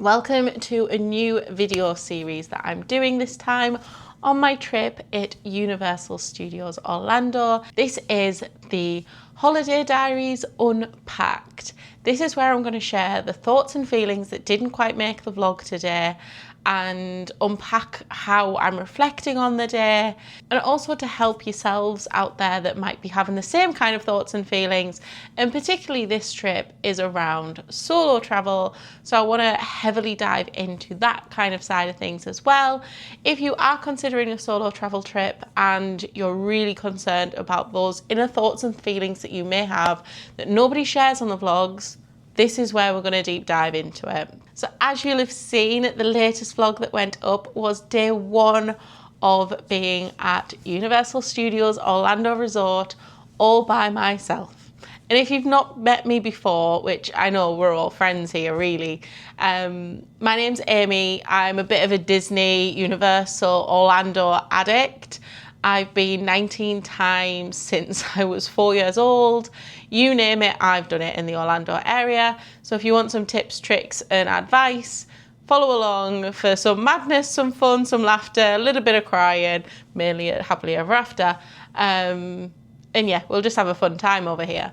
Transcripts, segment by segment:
Welcome to a new video series that I'm doing this time on my trip at Universal Studios Orlando. This is the Holiday Diaries Unpacked. This is where I'm going to share the thoughts and feelings that didn't quite make the vlog today and unpack how I'm reflecting on the day, and also to help yourselves out there that might be having the same kind of thoughts and feelings. And particularly this trip is around solo travel, so I want to heavily dive into that kind of side of things as well. If you are considering a solo travel trip and you're really concerned about those inner thoughts and feelings that you may have that nobody shares on the vlogs, this is where we're going to deep dive into it. So as you'll have seen, the latest vlog that went up was day one of being at Universal Studios Orlando Resort all by myself. And if you've not met me before, which I know we're all friends here really, my name's Amy. I'm a bit of a Disney, Universal, Orlando addict. I've been 19 times since I was 4 years old. You name it, I've done it in the Orlando area. So if you want some tips, tricks, and advice, follow along for some madness, some fun, some laughter, a little bit of crying, mainly at happily ever after. And yeah, we'll just have a fun time over here.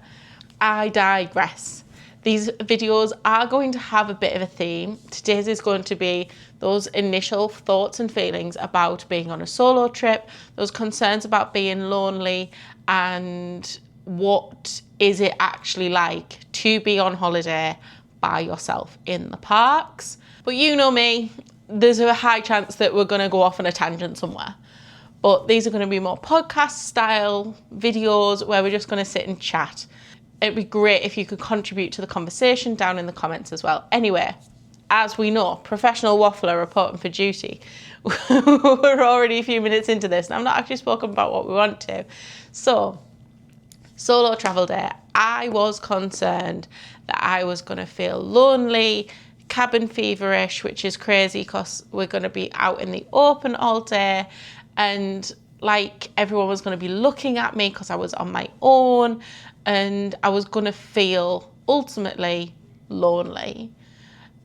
I digress. These videos are going to have a bit of a theme. Today's is going to be those initial thoughts and feelings about being on a solo trip, those concerns about being lonely, and what is it actually like to be on holiday by yourself in the parks. But you know me, there's a high chance that we're going to go off on a tangent somewhere. But these are going to be more podcast style videos where we're just going to sit and chat. It'd be great if you could contribute to the conversation down in the comments as well. Anyway, as we know, professional waffler reporting for duty. We're already a few minutes into this and I've not actually spoken about what we want to. So, solo travel day. I was concerned that I was going to feel lonely, cabin feverish, which is crazy because we're going to be out in the open all day, and like everyone was going to be looking at me because I was on my own, and I was going to feel ultimately lonely.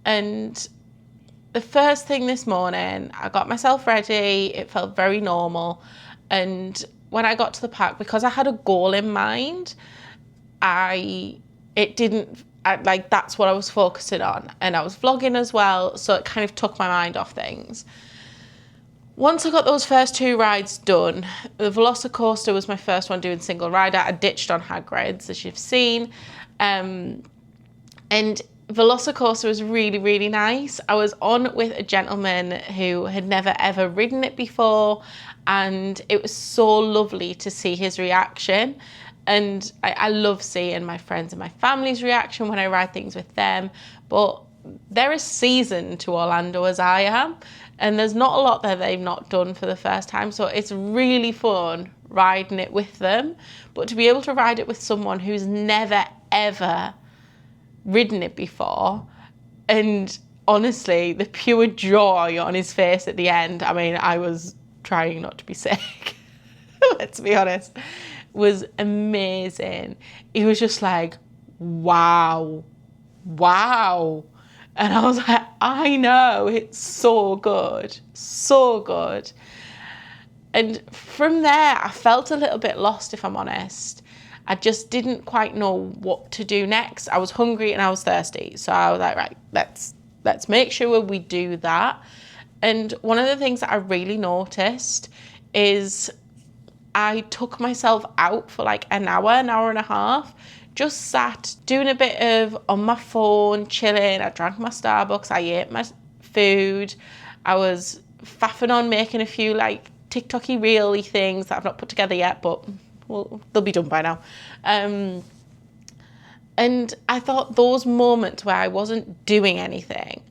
And the first thing this morning, I got myself ready. It felt very normal. And when I got to the park, because I had a goal in mind, that's what I was focusing on. And I was vlogging as well, so it kind of took my mind off things. Once I got those first two rides done, the Velocicoaster was my first one doing single rider. I ditched on Hagrid's, as you've seen. And Velocicoaster was really, really nice. I was on with a gentleman who had never ever ridden it before, and it was so lovely to see his reaction. And I love seeing my friends and my family's reaction when I ride things with them. But they're as seasoned to Orlando as I am, and there's not a lot that they've not done for the first time, so it's really fun riding it with them. But to be able to ride it with someone who's never ever ridden it before, and honestly the pure joy on his face at the end, I mean, I was trying not to be sick, let's be honest, was amazing. He was just like, wow. And I was like, I know, it's so good, so good. And from there, I felt a little bit lost, if I'm honest. I just didn't quite know what to do next. I was hungry and I was thirsty. So I was like, right, let's make sure we do that. And one of the things that I really noticed is I took myself out for like an hour and a half, just sat doing a bit of on my phone, chilling. I drank my Starbucks, I ate my food. I was faffing on making a few like TikTok-y, reel-y things that I've not put together yet, but well, they'll be done by now. And I thought those moments where I wasn't doing anything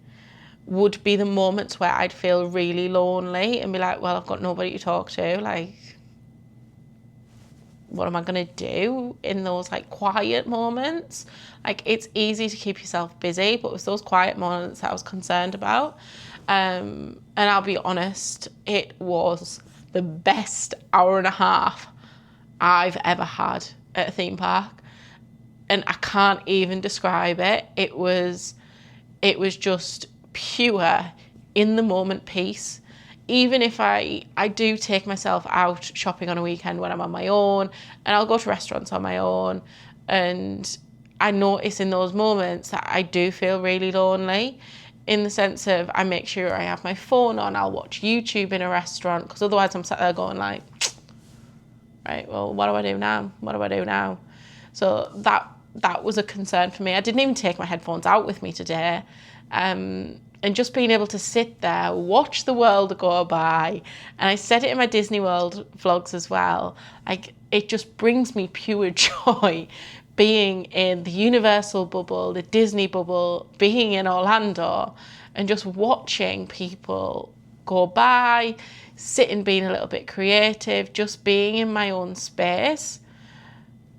would be the moments where I'd feel really lonely and be like, well, I've got nobody to talk to. Like, what am I going to do in those like quiet moments? Like, it's easy to keep yourself busy, but it was those quiet moments that I was concerned about. And I'll be honest, it was the best hour and a half I've ever had at a theme park. And I can't even describe it. It was just pure in the moment peace. Even if I do take myself out shopping on a weekend when I'm on my own, and I'll go to restaurants on my own, and I notice in those moments that I do feel really lonely, in the sense of I make sure I have my phone on, I'll watch YouTube in a restaurant, because otherwise I'm sat there going like, right, well, what do I do now? What do I do now? So that was a concern for me. I didn't even take my headphones out with me today. And just being able to sit there, watch the world go by, and I said it in my Disney World vlogs as well, like, it just brings me pure joy being in the Universal bubble, the Disney bubble, being in Orlando, and just watching people go by, sitting, being a little bit creative, just being in my own space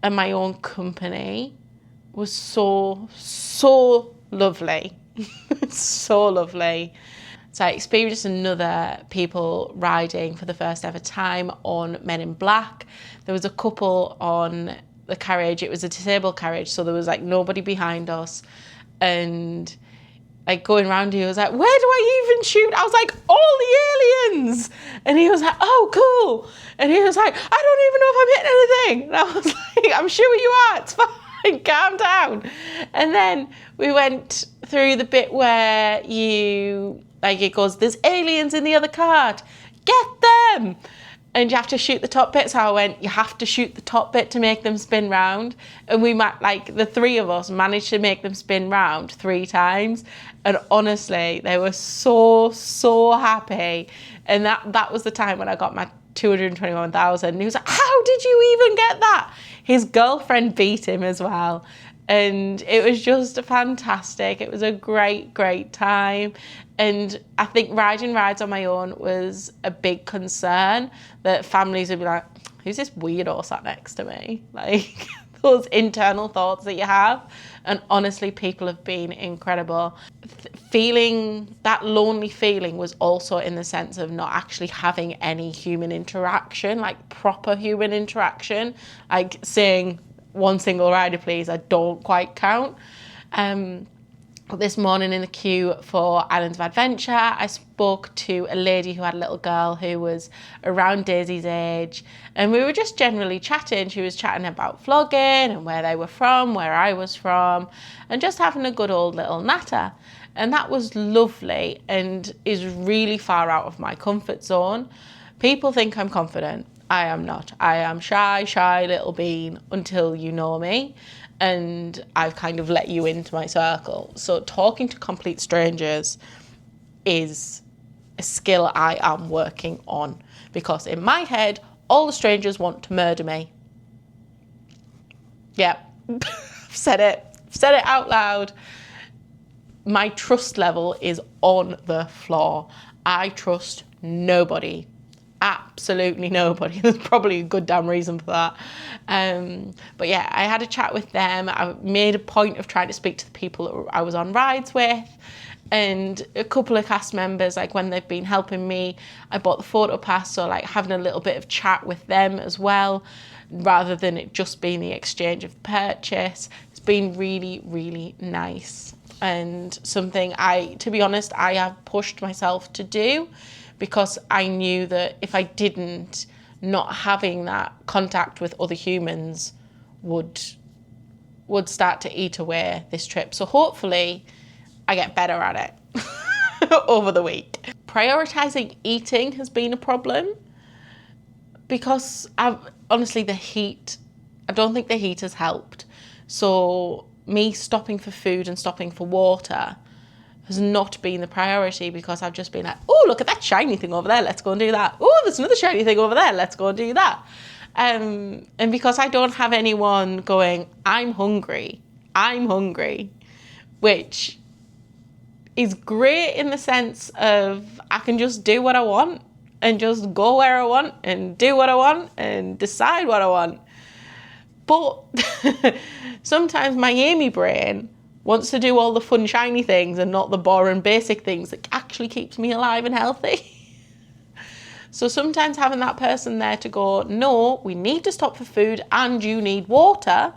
and my own company was so lovely. So lovely. So I experienced another people riding for the first ever time on Men in Black. There was a couple on the carriage. It was a disabled carriage, so there was like nobody behind us, and like going around, he was like, where do I even shoot? I was like, all the aliens. And he was like, oh, cool. And he was like, I don't even know if I'm hitting anything. And I was like, I'm sure you are, it's fine, calm down. And then we went through the bit where it goes, there's aliens in the other cart, get them. And you have to shoot the top bit. So I went, you have to shoot the top bit to make them spin round. And the three of us managed to make them spin round 3 times. And honestly, they were so happy. And that was the time when I got my 221,000. And he was like, how did you even get that? His girlfriend beat him as well. And it was just fantastic. It was a great time. And I think riding rides on my own was a big concern, that families would be like, who's this weirdo sat next to me? Like, those internal thoughts that you have. And honestly, people have been incredible. Feeling that lonely feeling was also in the sense of not actually having any human interaction, like proper human interaction, like saying one single rider please, I don't quite count. This morning in the queue for Islands of Adventure, I spoke to a lady who had a little girl who was around Daisy's age, and we were just generally chatting. She was chatting about vlogging and where they were from, where I was from, and just having a good old little natter. And that was lovely and is really far out of my comfort zone. People think I'm confident. I am not. I am shy little bean until you know me. And I've kind of let you into my circle. So talking to complete strangers is a skill I am working on, because in my head, all the strangers want to murder me. Yeah, I've said it out loud. My trust level is on the floor. I trust nobody. Absolutely nobody. There's probably a good damn reason for that. But yeah, I had a chat with them. I made a point of trying to speak to the people that I was on rides with, and a couple of cast members, like when they've been helping me, I bought the photo pass, so like having a little bit of chat with them as well, rather than it just being the exchange of purchase. It's been really nice, and something to be honest, I have pushed myself to do, because I knew that if I didn't, not having that contact with other humans would start to eat away this trip. So hopefully I get better at it over the week. Prioritizing eating has been a problem, because honestly, the heat, I don't think the heat has helped. So me stopping for food and stopping for water has not been the priority, because I've just been like, oh, look at that shiny thing over there, let's go and do that. Oh, there's another shiny thing over there, let's go and do that. And because I don't have anyone going, I'm hungry, which is great in the sense of I can just do what I want and just go where I want and do what I want and decide what I want. But sometimes my Amy brain wants to do all the fun, shiny things and not the boring, basic things that actually keeps me alive and healthy. So sometimes having that person there to go, no, we need to stop for food and you need water,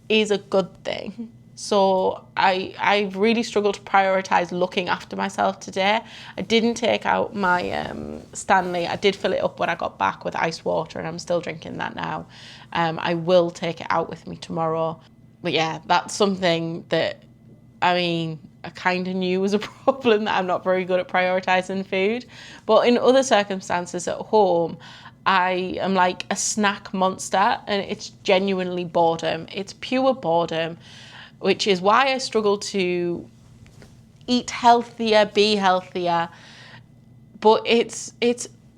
is a good thing. So I really struggled to prioritise looking after myself today. I didn't take out my Stanley. I did fill it up when I got back with ice water, and I'm still drinking that now. I will take it out with me tomorrow. But yeah, that's something that, I mean, I kind of knew was a problem, that I'm not very good at prioritising food. But in other circumstances at home, I am like a snack monster, and it's genuinely boredom. It's pure boredom, which is why I struggle to eat healthier, be healthier. But it's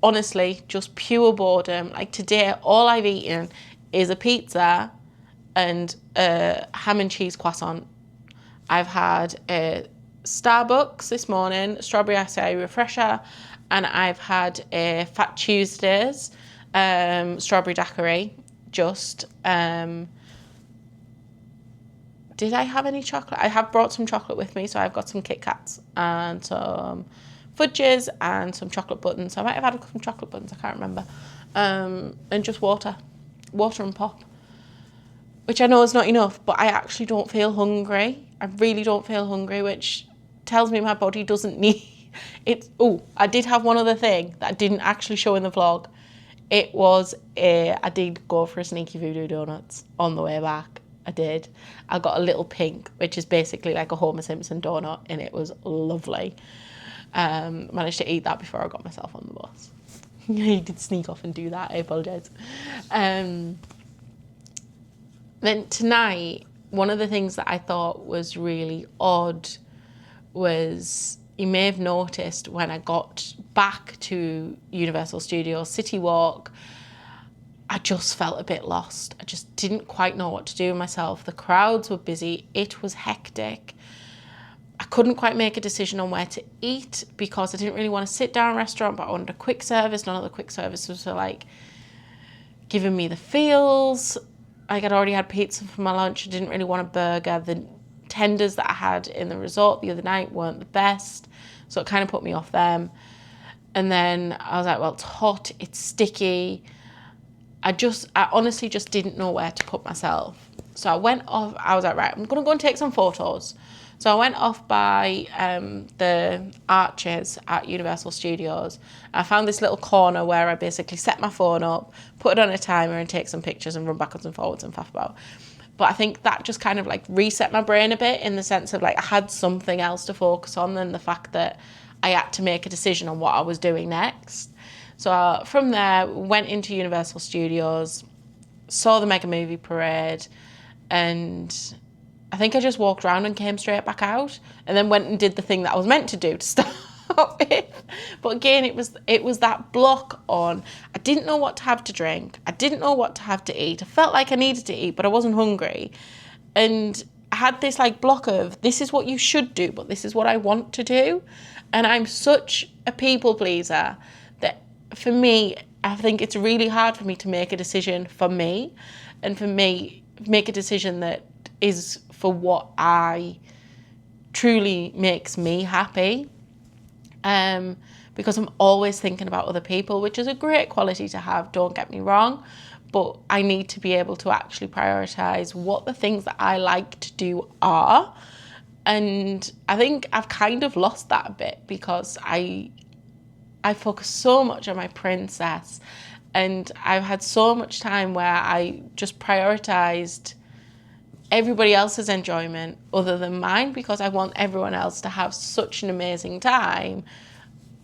honestly just pure boredom. Like today, all I've eaten is a pizza and a ham and cheese croissant. I've had a Starbucks this morning, strawberry acai refresher, and I've had a Fat Tuesdays strawberry daiquiri. Did I have any chocolate? I have brought some chocolate with me, so I've got some Kit Kats and some fudges and some chocolate buttons. I might have had some chocolate buttons, I can't remember. And just water and pop, which I know is not enough, but I actually don't feel hungry. I really don't feel hungry, which tells me my body doesn't need it. Oh, I did have one other thing that I didn't actually show in the vlog. It was I did go for a sneaky voodoo donuts on the way back. I did. I got a little pink, which is basically like a Homer Simpson donut, and it was lovely. Managed to eat that before I got myself on the bus. You did sneak off and do that, I apologise. Then tonight, one of the things that I thought was really odd was, you may have noticed when I got back to Universal Studios CityWalk, I just felt a bit lost. I just didn't quite know what to do with myself. The crowds were busy. It was hectic. I couldn't quite make a decision on where to eat because I didn't really want to sit down in a restaurant, but I wanted a quick service. None of the quick services were like giving me the feels. Like I'd already had pizza for my lunch. I didn't really want a burger. The tenders that I had in the resort the other night weren't the best, so it kind of put me off them. And then I was like, well, it's hot, it's sticky. I honestly just didn't know where to put myself. So I went off, I was like, right, I'm gonna go and take some photos. So I went off by the arches at Universal Studios. I found this little corner where I basically set my phone up, put it on a timer and take some pictures and run backwards and forwards and faff about. But I think that just kind of like reset my brain a bit, in the sense of like I had something else to focus on than the fact that I had to make a decision on what I was doing next. So from there, went into Universal Studios, saw the Mega Movie Parade, and I think I just walked around and came straight back out, and then went and did the thing that I was meant to do to start with. But again, it was that block on, I didn't know what to have to drink. I didn't know what to have to eat. I felt like I needed to eat, but I wasn't hungry. And I had this like block of, this is what you should do, but this is what I want to do. And I'm such a people pleaser that for me, I think it's really hard for me to make a decision for me, and for me, make a decision that is for what I truly makes me happy. Because I'm always thinking about other people, which is a great quality to have, don't get me wrong, but I need to be able to actually prioritise what the things that I like to do are. And I think I've kind of lost that a bit, because I focus so much on my princess, and I've had so much time where I just prioritised everybody else's enjoyment other than mine, because I want everyone else to have such an amazing time.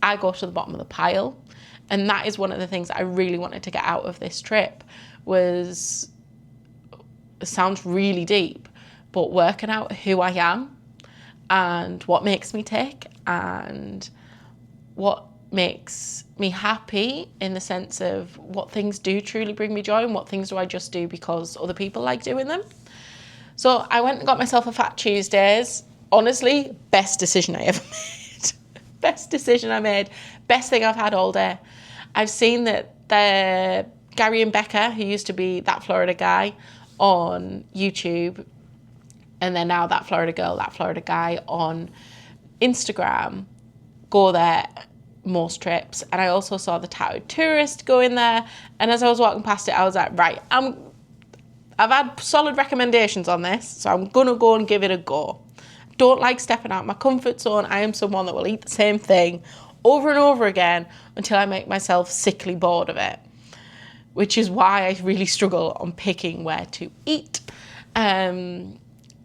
I go to the bottom of the pile. And that is one of the things I really wanted to get out of this trip, was, it sounds really deep, but working out who I am and what makes me tick and what makes me happy, in the sense of what things do truly bring me joy and what things do I just do because other people like doing them. So I went and got myself a Fat Tuesdays. Honestly, best decision I ever made. Best decision I made. Best thing I've had all day. I've seen that the Gary and Becca, who used to be That Florida Guy on YouTube, and then now That Florida Girl, That Florida Guy on Instagram, go there most trips. And I also saw the Tattooed Tourist go in there. And as I was walking past it, I was like, right, I've had solid recommendations on this, so I'm going to go and give it a go. Don't like stepping out of my comfort zone. I am someone that will eat the same thing over and over again until I make myself sickly bored of it, which is why I really struggle on picking where to eat.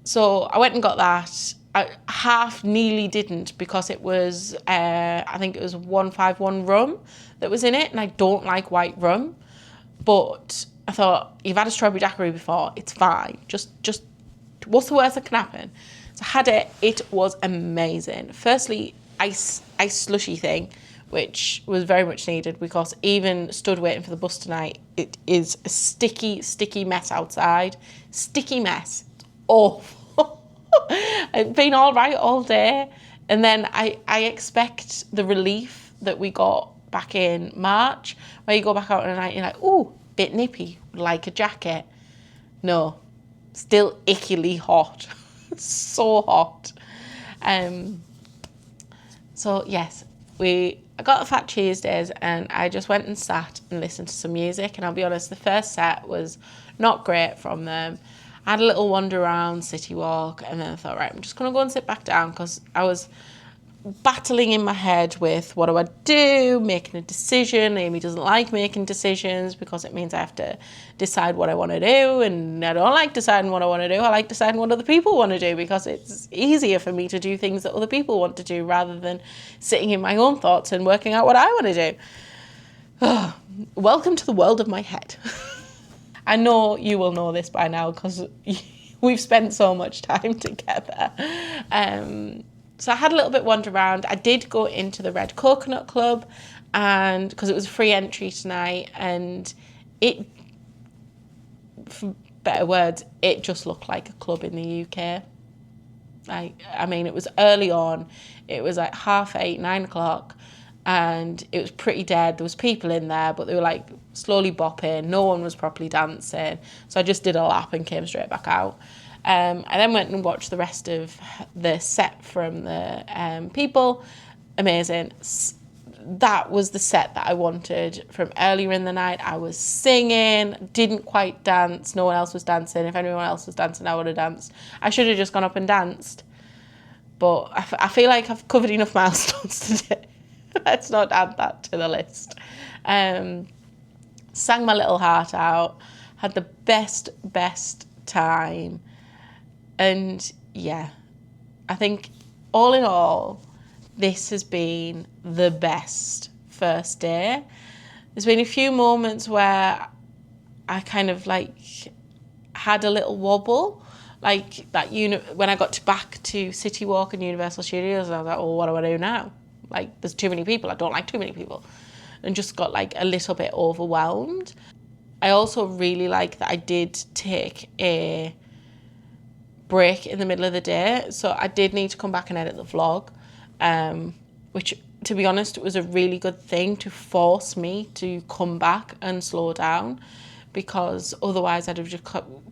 So I went and got that. I half nearly didn't because it was, I think it was 151 rum that was in it, and I don't like white rum. But I thought, you've had a strawberry daiquiri before, it's fine. Just what's the worst that can happen? So I had it. It was amazing. Firstly, ice slushy thing, which was very much needed because even stood waiting for the bus tonight, it is a sticky mess outside. Sticky mess. Awful. I've been all right all day. And then I expect the relief that we got back in March, where you go back out at night, you're like, ooh, bit nippy, like a jacket. No, still ickily hot. So hot. So yes, I got the Fat Tuesdays and I just went and sat and listened to some music, and I'll be honest, the first set was not great from them. I had a little wander around CityWalk, and then I thought, right, I'm just going to go and sit back down because I was battling in my head with what do I do, making a decision. Amy doesn't like making decisions because it means I have to decide what I want to do, and I don't like deciding what I want to do. I like deciding what other people want to do because it's easier for me to do things that other people want to do rather than sitting in my own thoughts and working out what I want to do. Oh, welcome to the world of my head. I know you will know this by now because we've spent so much time together. So I had a little bit wander around. I did go into the Red Coconut Club, and because it was free entry tonight, and it, for better words, it just looked like a club in the UK. I mean, it was early on. It was like 8:30, 9 o'clock, and it was pretty dead. There was people in there, but they were like slowly bopping. No one was properly dancing. So I just did a lap and came straight back out. I then went and watched the rest of the set from the people. Amazing. That was the set that I wanted from earlier in the night. I was singing, didn't quite dance. No one else was dancing. If anyone else was dancing, I would have danced. I should have just gone up and danced. But I feel like I've covered enough milestones today. Let's not add that to the list. Sang my little heart out. Had the best time. And yeah, I think all in all, this has been the best first day. There's been a few moments where I kind of like had a little wobble, like that when I got back to CityWalk and Universal Studios, I was like, oh, what do I do now? Like, there's too many people. I don't like too many people. And just got like a little bit overwhelmed. I also really like that I did take a break in the middle of the day, so I did need to come back and edit the vlog, which, to be honest, was a really good thing to force me to come back and slow down, because otherwise I'd have just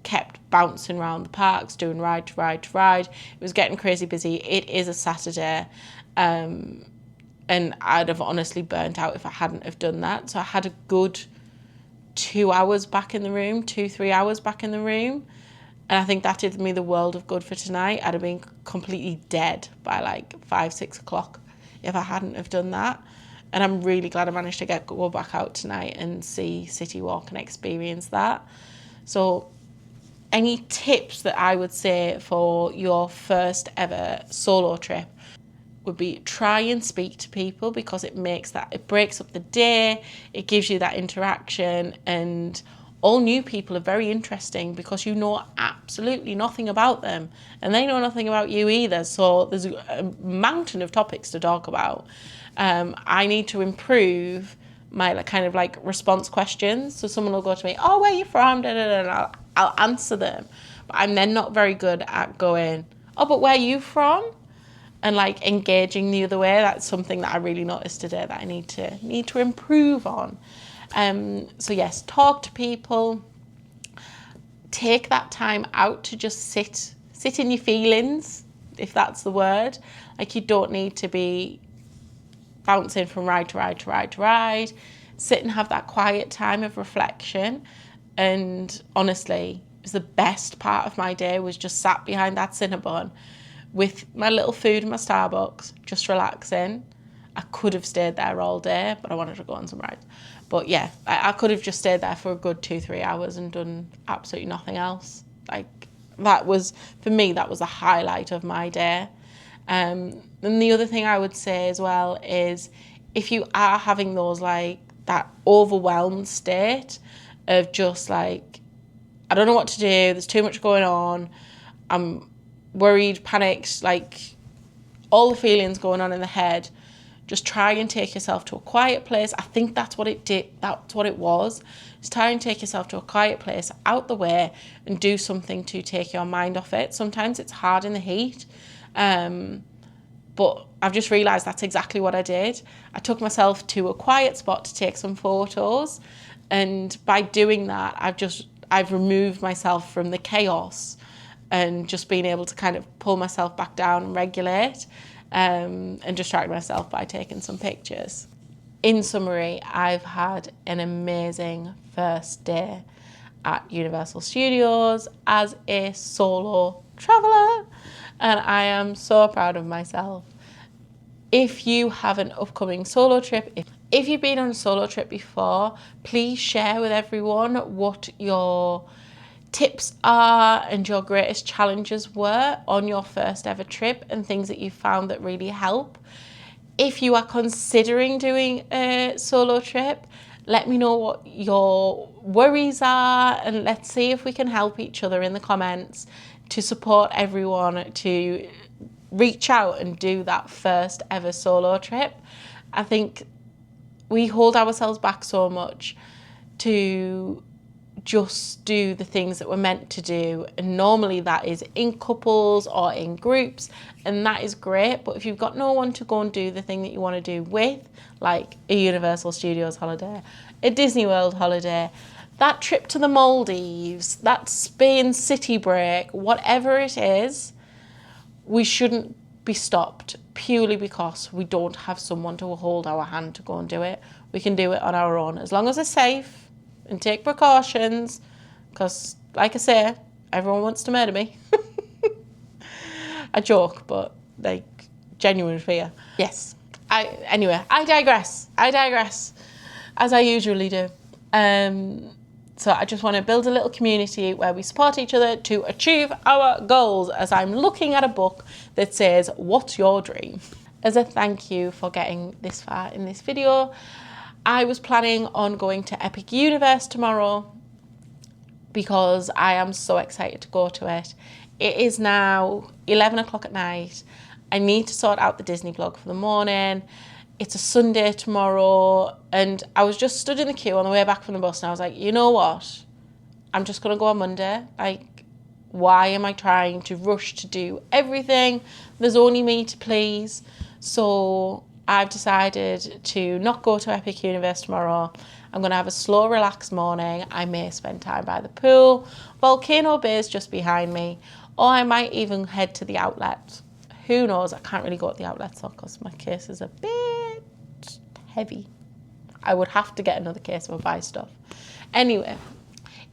kept bouncing around the parks, doing ride to ride to ride. It was getting crazy busy. It is a Saturday, and I'd have honestly burnt out if I hadn't have done that. So I had a good 2 hours back in the room, 2-3 hours back in the room. And I think that did me the world of good for tonight. I'd have been completely dead by like 5-6 o'clock if I hadn't have done that. And I'm really glad I managed to go back out tonight and see CityWalk and experience that. So any tips that I would say for your first ever solo trip would be try and speak to people, because it breaks up the day, it gives you that interaction, and all new people are very interesting because you know absolutely nothing about them and they know nothing about you either. So there's a mountain of topics to talk about. I need to improve my kind of like response questions. So someone will go to me, oh, where are you from? Da, da, da, and I'll answer them. But I'm then not very good at going, oh, but where are you from? And like engaging the other way. That's something that I really noticed today that I need to improve on. So yes, talk to people, take that time out to just sit in your feelings, if that's the word. Like, you don't need to be bouncing from ride to ride to ride to ride. Sit and have that quiet time of reflection. And honestly, was the best part of my day, was just sat behind that Cinnabon with my little food in my Starbucks, just relaxing. I could have stayed there all day, but I wanted to go on some rides. But yeah, I could have just stayed there for a good 2-3 hours and done absolutely nothing else. Like, that was, for me, that was the highlight of my day. And the other thing I would say as well is, if you are having those, like, that overwhelmed state of just like, I don't know what to do, there's too much going on, I'm worried, panicked, like all the feelings going on in the head, just try and take yourself to a quiet place. I think that's what it did. That's what it was. Just try and take yourself to a quiet place, out the way, and do something to take your mind off it. Sometimes it's hard in the heat, but I've just realised that's exactly what I did. I took myself to a quiet spot to take some photos, and by doing that, I've removed myself from the chaos and just being able to kind of pull myself back down and regulate, and distract myself by taking some pictures. In summary, I've had an amazing first day at Universal Studios as a solo traveller, and I am so proud of myself. If you have an upcoming solo trip, if you've been on a solo trip before, please share with everyone what your tips are and your greatest challenges were on your first ever trip, and things that you found that really help. If you are considering doing a solo trip, let me know what your worries are, and let's see if we can help each other in the comments to support everyone to reach out and do that first ever solo trip. I think we hold ourselves back so much to just do the things that we're meant to do, and normally that is in couples or in groups, and that is great. But if you've got no one to go and do the thing that you want to do with, like a Universal Studios holiday, a Disney World holiday, that trip to the Maldives, that Spain city break, whatever it is, we shouldn't be stopped purely because we don't have someone to hold our hand to go and do it. We can do it on our own, as long as it's safe and take precautions, because like I say, everyone wants to murder me. I joke, but like, genuine fear. Yes. Anyway, I digress, as I usually do. So I just want to build a little community where we support each other to achieve our goals, as I'm looking at a book that says, "What's your dream?" As a thank you for getting this far in this video, I was planning on going to Epic Universe tomorrow because I am so excited to go to it. It is now 11 o'clock at night. I need to sort out the Disney vlog for the morning. It's a Sunday tomorrow, and I was just stood in the queue on the way back from the bus, and I was like, you know what? I'm just going to go on Monday. Like, why am I trying to rush to do everything? There's only me to please. So I've decided to not go to Epic Universe tomorrow. I'm going to have a slow, relaxed morning. I may spend time by the pool. Volcano Bay is just behind me. Or I might even head to the outlet. Who knows? I can't really go to the outlets because my case is a bit heavy. I would have to get another case if I buy stuff. Anyway,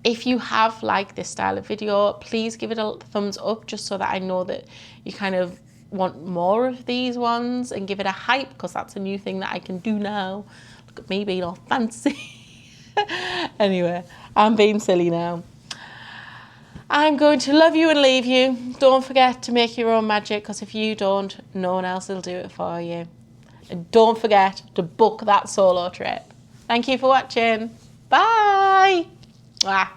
if you have liked this style of video, please give it a thumbs up, just so that I know that you kind of want more of these ones, and give it a hype, because that's a new thing that I can do now. Look at me being all fancy. Anyway, I'm being silly now. I'm going to love you and leave you. Don't forget to make your own magic, because if you don't, no one else will do it for you. And don't forget to book that solo trip. Thank you for watching. Bye. Mwah.